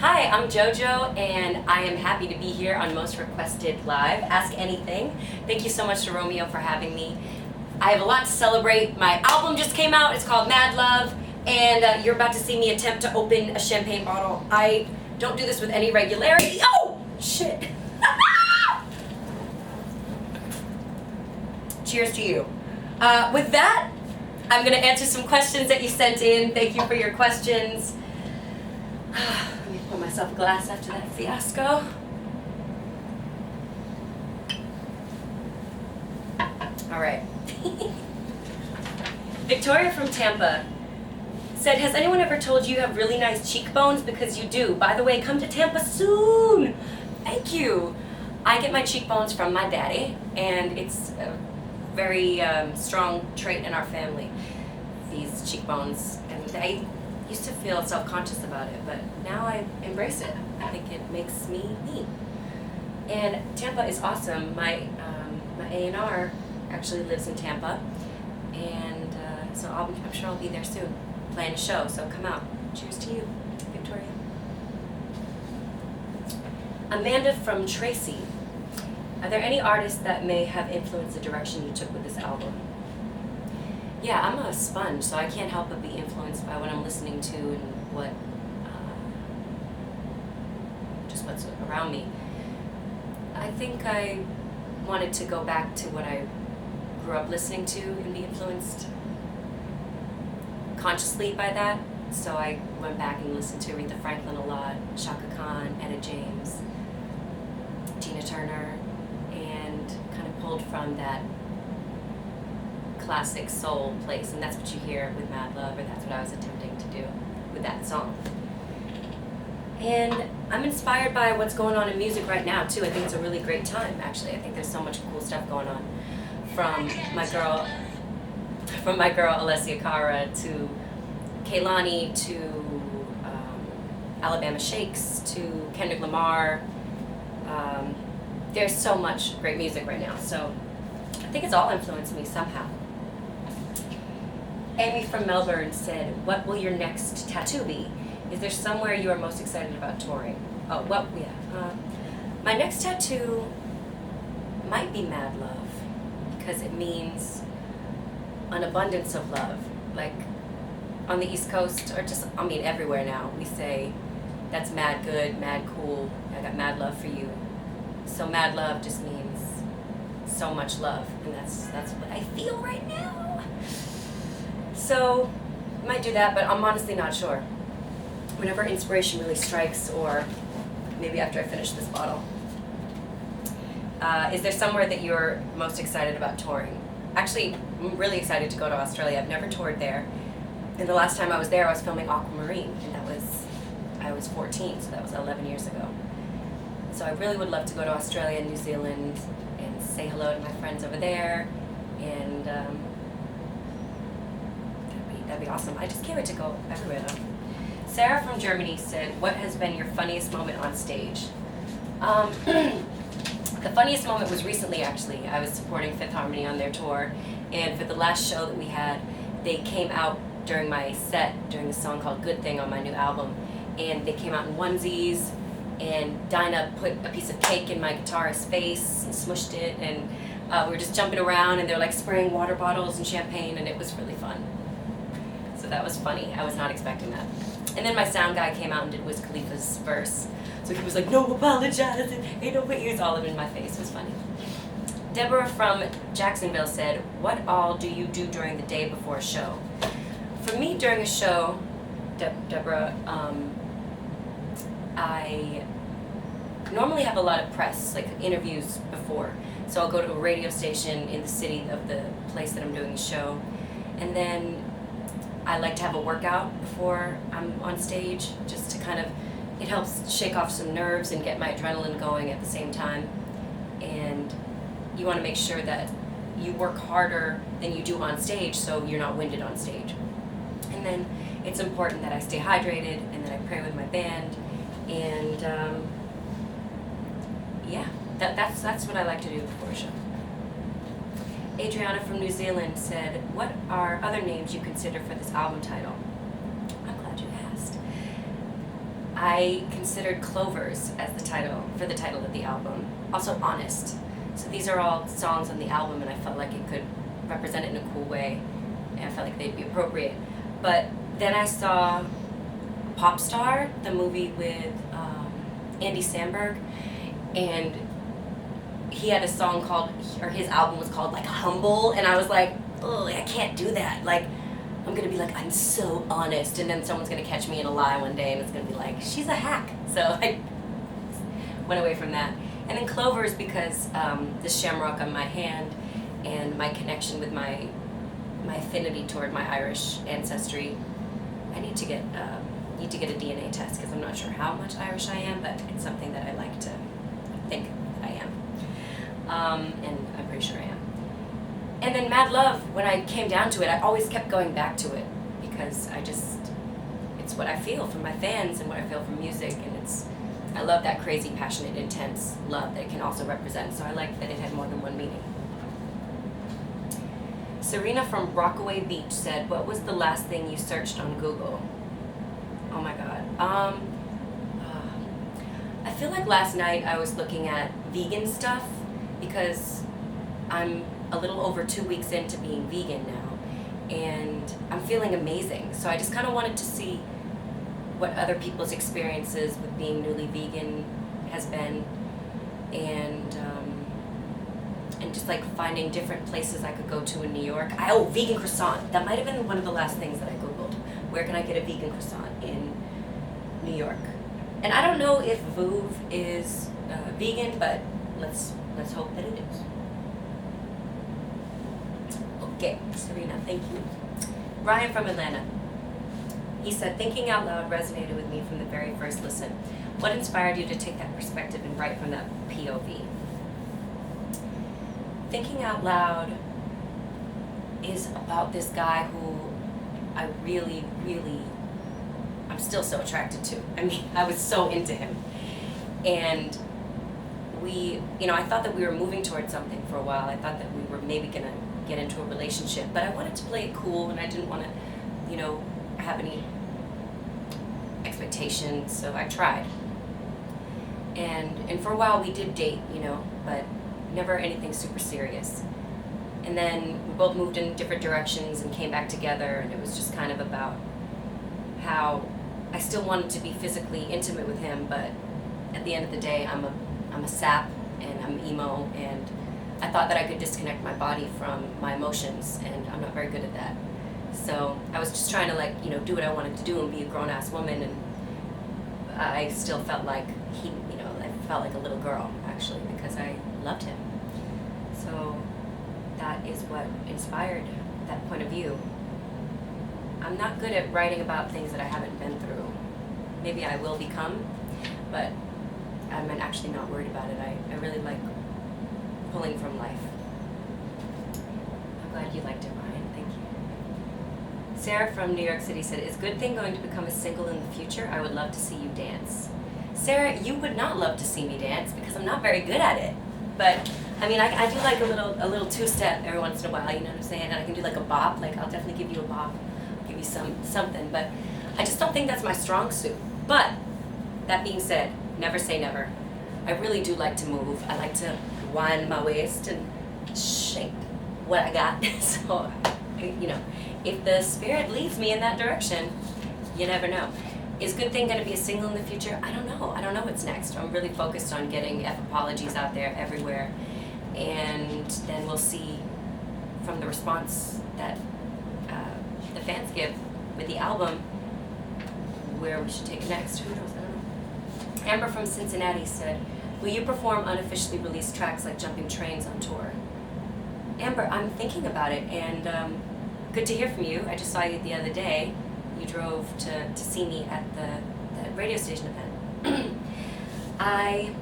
Hi, I'm Jojo, and I am happy to be here on Most Requested Live, Ask Anything. Thank you so much to Romeo for having me. I have a lot to celebrate. My album just came out. It's called Mad Love, and you're about to see me attempt to open a champagne bottle. I don't do this with any regularity. Oh, shit. Cheers to you. With that, I'm going to answer some questions that you sent in. Thank you for your questions. Let me pour myself a glass after that fiasco. All right. Victoria from Tampa said, has anyone ever told you have really nice cheekbones? Because you do. By the way, come to Tampa soon. Thank you. I get my cheekbones from my daddy, and it's a very strong trait in our family, these cheekbones. And I used to feel self-conscious about it, but now I embrace it. I think it makes me me. And Tampa is awesome. My A&R actually lives in Tampa, and so I'm sure I'll be there soon, playing a show, so come out. Cheers to you, Victoria. Amanda from Tracy. Are there any artists that may have influenced the direction you took with this album? Yeah, I'm a sponge, so I can't help but be influenced by what I'm listening to and what, just what's around me. I think I wanted to go back to what I grew up listening to and be influenced consciously by that. So I went back and listened to Aretha Franklin a lot, Shaka Khan, Etta James, Tina Turner, and kind of pulled from that classic soul place, and that's what you hear with Mad Love, or that's what I was attempting to do with that song. And I'm inspired by what's going on in music right now too. I think it's a really great time, actually. I think there's so much cool stuff going on, from my girl Alessia Cara to Kehlani to Alabama Shakes to Kendrick Lamar. There's so much great music right now, so I think it's all influenced me somehow. Amy from Melbourne said, what will your next tattoo be? Is there somewhere you are most excited about touring? Oh, well, yeah. My next tattoo might be Mad Love, because it means an abundance of love. Like, on the East Coast, or just, I mean, everywhere now, we say, that's mad good, mad cool, I got mad love for you. So Mad Love just means so much love, and that's what I feel right now. So, might do that, but I'm honestly not sure. Whenever inspiration really strikes, or maybe after I finish this bottle. Is there somewhere that you're most excited about touring? Actually, I'm really excited to go to Australia. I've never toured there. And the last time I was there, I was filming Aquamarine, and I was 14, so that was 11 years ago. So I really would love to go to Australia and New Zealand and say hello to my friends over there, and that'd be awesome. I just can't wait to go everywhere though. Sarah from Germany said, what has been your funniest moment on stage? The funniest moment was recently, actually. I was supporting Fifth Harmony on their tour, and for the last show that we had, they came out during my set, during the song called Good Thing on my new album, and they came out in onesies, and Dinah put a piece of cake in my guitarist's face and smushed it, and we were just jumping around, and they were like spraying water bottles and champagne, and it was really fun. So that was funny. I was not expecting that. And then my sound guy came out and did Wiz Khalifa's verse. So he was like, no apologizing, ain't no, he was all in my face. It was funny. Deborah from Jacksonville said, what all do you do during the day before a show? For me, during a show, Deborah, I normally have a lot of press, like interviews before. So I'll go to a radio station in the city of the place that I'm doing the show. And then I like to have a workout before I'm on stage, just to kind of, it helps shake off some nerves and get my adrenaline going at the same time. And you want to make sure that you work harder than you do on stage, so you're not winded on stage. And then it's important that I stay hydrated and that I pray with my band. And yeah, that's what I like to do before a show. Adriana from New Zealand said, what are other names you consider for this album title? I'm glad you asked. I considered Clovers as the title of the album. Also Honest. So these are all songs on the album, and I felt like it could represent it in a cool way, and I felt like they'd be appropriate. But then I saw Pop Star, the movie with Andy Samberg, and he had a song called, or his album was called like Humble, and I was like, oh, I can't do that. Like, I'm gonna be like, I'm so honest, and then someone's gonna catch me in a lie one day, and it's gonna be like, she's a hack. So I went away from that. And then Clovers, because the shamrock on my hand and my connection with my affinity toward my Irish ancestry, I need to get a DNA test, because I'm not sure how much Irish I am, but it's something that I like to think that I am, and I'm pretty sure I am. And then Mad Love, when I came down to it, I always kept going back to it, because it's what I feel from my fans and what I feel from music, and I love that crazy, passionate, intense love that it can also represent, so I like that it had more than one meaning. Serena from Rockaway Beach said, what was the last thing you searched on Google? Oh my God. I feel like last night I was looking at vegan stuff, because I'm a little over 2 weeks into being vegan now, and I'm feeling amazing. So I just kind of wanted to see what other people's experiences with being newly vegan has been, and just like finding different places I could go to in New York. Vegan croissant. That might have been one of the last things that I Googled. Where can I get a vegan croissant in New York? And I don't know if Vouv is vegan, but let's hope that it is. Okay, Serena, thank you. Ryan from Atlanta. He said, thinking out loud resonated with me from the very first listen. What inspired you to take that perspective and write from that POV? Thinking out loud is about this guy who I really, really, I'm still so attracted to. I mean, I was so into him. And I thought that we were moving towards something for a while. I thought that we were maybe gonna get into a relationship, but I wanted to play it cool, and I didn't want to, have any expectations, so I tried. And for a while we did date, but never anything super serious. And then we both moved in different directions and came back together, and it was just kind of about how I still wanted to be physically intimate with him, but at the end of the day, I'm a sap, and I'm emo, and I thought that I could disconnect my body from my emotions, and I'm not very good at that. So I was just trying to do what I wanted to do and be a grown-ass woman, and I still felt like I felt like a little girl, actually, because I loved him. So that is what inspired that point of view. I'm not good at writing about things that I haven't been through. Maybe I will become, but I'm actually not worried about it. I really like pulling from life. I'm glad you liked it, Ryan. Thank you. Sarah from New York City said, is Good Thing going to become a single in the future? I would love to see you dance. Sarah, you would not love to see me dance because I'm not very good at it. But I mean, I do like a little two-step every once in a while, you know what I'm saying? And I can do like a bop, like I'll definitely give you a bop, I'll give you something, but I just don't think that's my strong suit. But that being said, never say never. I really do like to move. I like to wind my waist and shake what I got. So, if the spirit leads me in that direction, you never know. Is Good Thing going to be a single in the future? I don't know. I don't know what's next. I'm really focused on getting F apologies out there everywhere. And then we'll see from the response that the fans give with the album where we should take it next. Who knows? I don't know. Amber from Cincinnati said, will you perform unofficially released tracks like Jumping Trains on tour? Amber, I'm thinking about it, and good to hear from you. I just saw you the other day. You drove to see me at the radio station event. I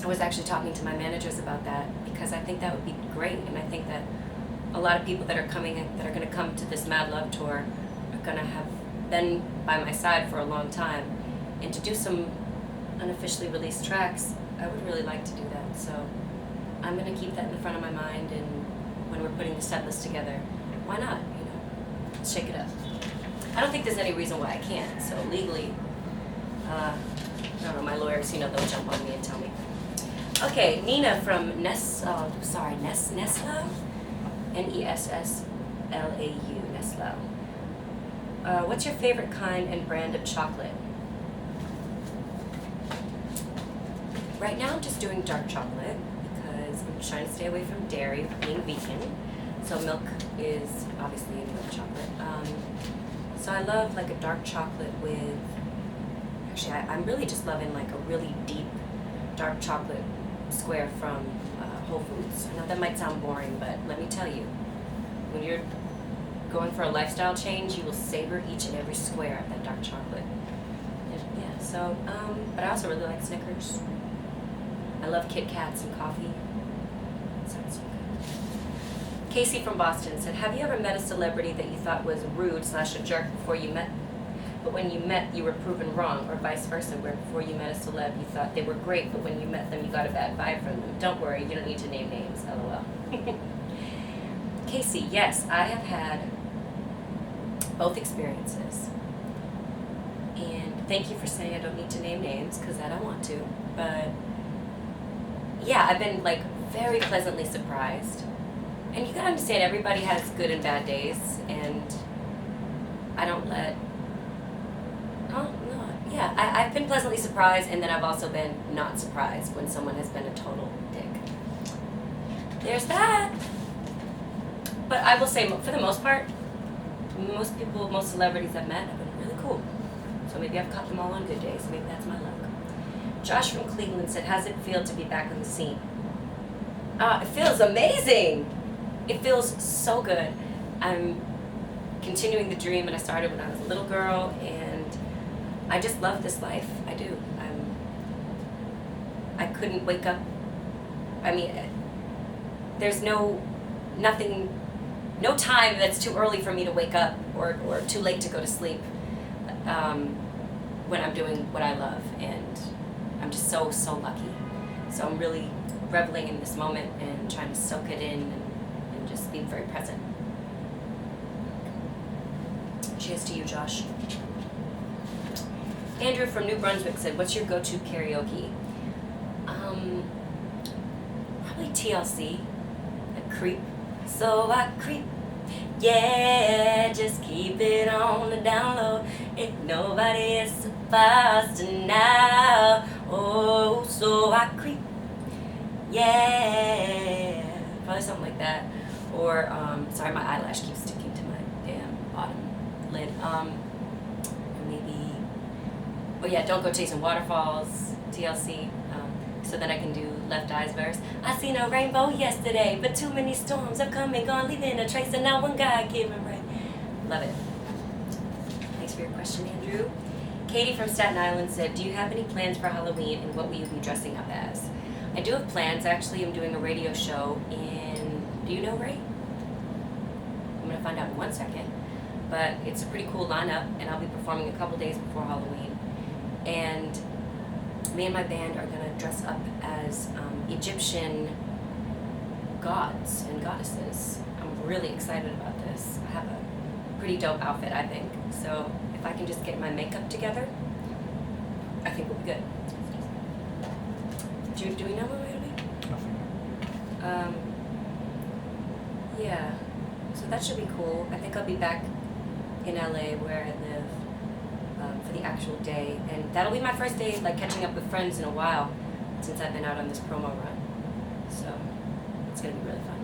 was actually talking to my managers about that because I think that would be great, and I think that a lot of people that are going to come to this Mad Love tour are going to have been by my side for a long time, and to do some unofficially released tracks, I would really like to do that. So I'm going to keep that in the front of my mind, and when we're putting the set list together, why not? Shake it up. I don't think there's any reason why I can't. So legally, I don't know, my lawyers, they'll jump on me and tell me. Okay, Nina from Neslau. Nesslau, Neslau. What's your favorite kind and brand of chocolate? Right now I'm just doing dark chocolate because I'm trying to stay away from dairy, being vegan. So milk is obviously milk chocolate. So I love like a dark chocolate with, actually I'm really just loving like a really deep dark chocolate square from Whole Foods. I know that might sound boring, but let me tell you, when you're going for a lifestyle change, you will savor each and every square of that dark chocolate. Yeah, so, but I also really like Snickers. I love Kit Kats and coffee. Sounds so good. Casey from Boston said, have you ever met a celebrity that you thought was rude / a jerk before you met, but when you met you were proven wrong, or vice versa, where before you met a celeb you thought they were great, but when you met them you got a bad vibe from them? Don't worry, you don't need to name names, lol. Casey, yes, I have had both experiences. And thank you for saying I don't need to name names, because I don't want to. But yeah, I've been like very pleasantly surprised. And you gotta understand, everybody has good and bad days, and I don't let, yeah, I've been pleasantly surprised, and then I've also been not surprised when someone has been a total dick. There's that. But I will say, for the most part, most celebrities I've met have been really cool. So maybe I've caught them all on good days. Maybe that's my luck. Josh from Cleveland said, how's it feel to be back on the scene? It feels amazing. It feels so good. I'm continuing the dream that I started when I was a little girl, and I just love this life. I do. I couldn't wake up. I mean, there's no time that's too early for me to wake up or too late to go to sleep when I'm doing what I love, and I'm just so lucky. So I'm really reveling in this moment and trying to soak it in and just be very present. Cheers to you, Josh. Andrew from New Brunswick said, what's your go-to karaoke? Probably TLC, a creep. So I creep. Yeah, just keep it on the down low. If nobody is supposed to now. Oh, so I creep. Yeah, probably something like that. Or, sorry, my eyelash keeps sticking to my damn bottom lid. Maybe, oh yeah, Don't Go Chasing Waterfalls, TLC. So then I can do Left Eye's verse. I seen a rainbow yesterday, but too many storms have come and gone, leaving a trace, and now one guy giving rain. Love it. Thanks for your question, Andrew. Katie from Staten Island said, do you have any plans for Halloween, and what will you be dressing up as? I do have plans. Actually, I'm doing a radio show in, do you know Ray? I'm going to find out in 1 second. But it's a pretty cool lineup, and I'll be performing a couple days before Halloween. And me and my band are going to dress up as Egyptian gods and goddesses. I'm really excited about this. I have a pretty dope outfit, I think. So if I can just get my makeup together, I think we'll be good. Do we know where we're going to be? Yeah. So that should be cool. I think I'll be back in LA where I live for the actual day, and that'll be my first day like catching up with friends in a while since I've been out on this promo run. So it's gonna be really fun.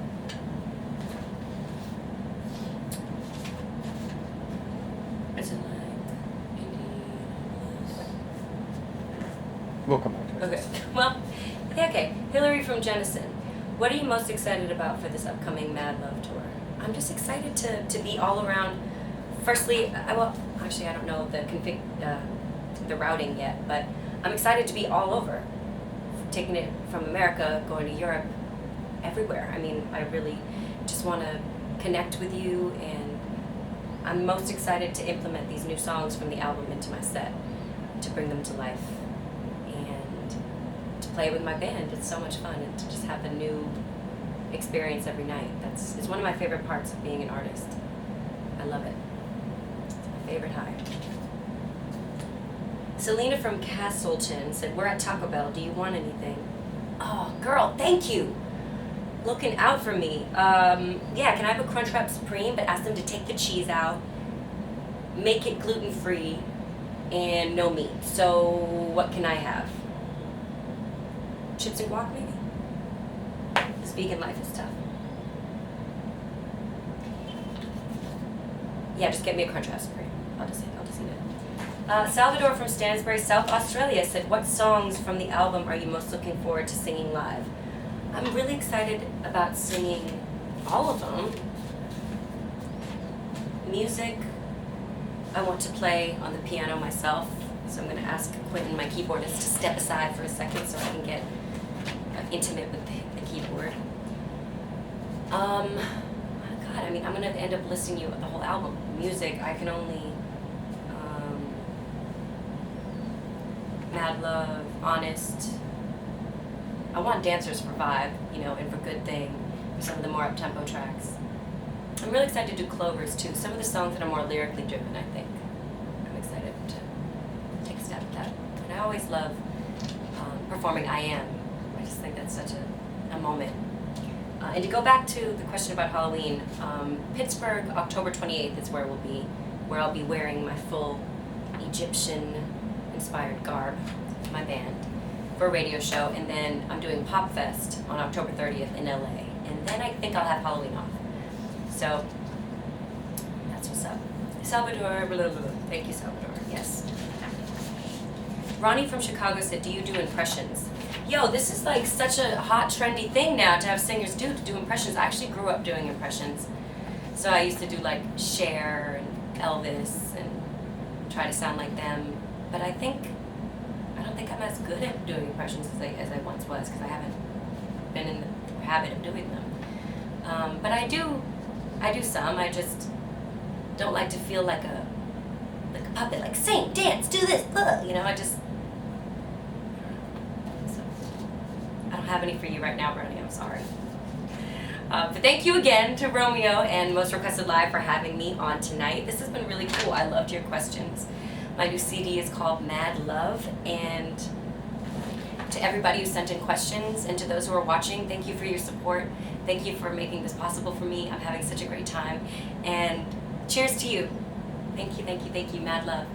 Is it like We'll come back to it. okay? Well, yeah, okay. Hillary from Jennison, what are you most excited about for this upcoming Mad Love tour? I'm just excited to be all around. Firstly, actually I don't know the routing yet, but I'm excited to be all over, taking it from America, going to Europe, everywhere. I mean, I really just want to connect with you, and I'm most excited to implement these new songs from the album into my set, to bring them to life, and to play with my band. It's so much fun, and to just have a new experience every night. It's one of my favorite parts of being an artist. I love it. It's my favorite high. Selena from Castleton said, we're at Taco Bell. Do you want anything? Oh, girl, thank you. Looking out for me. Yeah, can I have a Crunchwrap Supreme, but ask them to take the cheese out, make it gluten-free, and no meat. So what can I have? Chips and guac, maybe? This vegan life is tough. Yeah, just get me a Crunchwrap Supreme. I'll just eat it. Salvador from Stansbury, South Australia said, what songs from the album are you most looking forward to singing live? I'm really excited about singing all of them. Music, I want to play on the piano myself, so I'm going to ask Quentin, my keyboardist, to step aside for a second so I can get intimate with the keyboard. God, I mean, I'm going to end up listing you the whole album. Music, I can only... Mad Love, Honest. I want Dancers for Vibe, you know, and for Good Thing, some of the more up-tempo tracks. I'm really excited to do Clovers, too. Some of the songs that are more lyrically driven, I think. I'm excited to take a stab at that. And I always love performing I Am. I just think that's such a moment. And to go back to the question about Halloween, Pittsburgh, October 28th is where I'll be wearing my full Egyptian-inspired garb, my band, for a radio show, and then I'm doing Pop Fest on October 30th in LA, and then I think I'll have Halloween off. So, that's what's up. Salvador, blah, blah, blah. Thank you, Salvador, yes. Ronnie from Chicago said, do you do impressions? Yo, this is like such a hot, trendy thing now to have singers to do impressions. I actually grew up doing impressions. So I used to do like Cher and Elvis and try to sound like them. But I don't think I'm as good at doing impressions as I once was, because I haven't been in the habit of doing them. But I do some. I just don't like to feel like a puppet, like sing, dance, do this, you know. I don't have any for you right now, Brony. I'm sorry. But thank you again to Romeo and Most Requested Live for having me on tonight. This has been really cool. I loved your questions. My new CD is called Mad Love, and to everybody who sent in questions and to those who are watching, thank you for your support. Thank you for making this possible for me. I'm having such a great time, and cheers to you. Thank you, thank you, thank you. Mad love.